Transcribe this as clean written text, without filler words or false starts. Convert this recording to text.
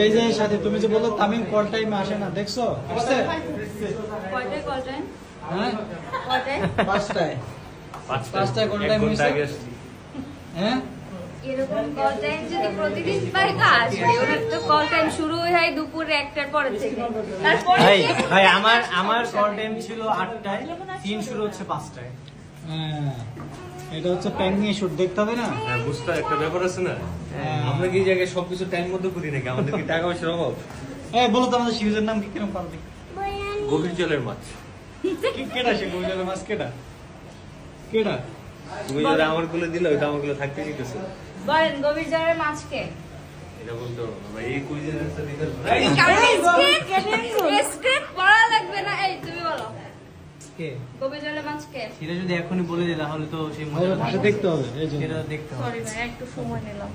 এই যে সাথে তুমি যে বললো তামিম কল টাইমে আসে না, দেখছো? আসছে কয়টায় কল টাইম? হ্যাঁ কয়টায়? 5টায় কল টাইম হইছে। হ্যাঁ এরকম কল টাইম যদি প্রতিদিন পাই তা আসবে। ওদের তো কল টাইম শুরু হয় দুপুর 1টার পরে থেকে। তারপরে ভাই আমার কল টাইম ছিল 8টায়, সিন শুরু হচ্ছে 5টায়। হ্যাঁ এটা হচ্ছে প্যাঙ্গি শুট, দেখতে হবে না? হ্যাঁ বুঝতে একটা ব্যাপার আছে না, আমরা কি এই জায়গায় সবকিছু টাইম মতো করি নাকি? আমাদের কি টাকা পয়সার অভাব? হ্যাঁ বলো তো আমাদের সিরিজের নাম কি, কেন পাল্টে? গভীর জলের মাছ। কেডা সে গভীর মাছ? কেডা কেডা? তুমি যারা আমার গুলো দিলে ওইটা আমার গুলো থাকতে দিতেছে। বলেন গভীর জলের মাছকে। এটা বলতে হবে না ভাই, এই কুইজের অ্যানসার দিতে স্ক্রিপ্ট পড়া লাগবে না। এই তুমি বলো কে গভীর জলের মাছকে। সেটা যদি এখনই বলে দিই তাহলে তো সেই ভাষা দেখতে হবে, এই জন্য। সেটা দেখতে হবে। সরি ভাই একটু সময় নিলাম।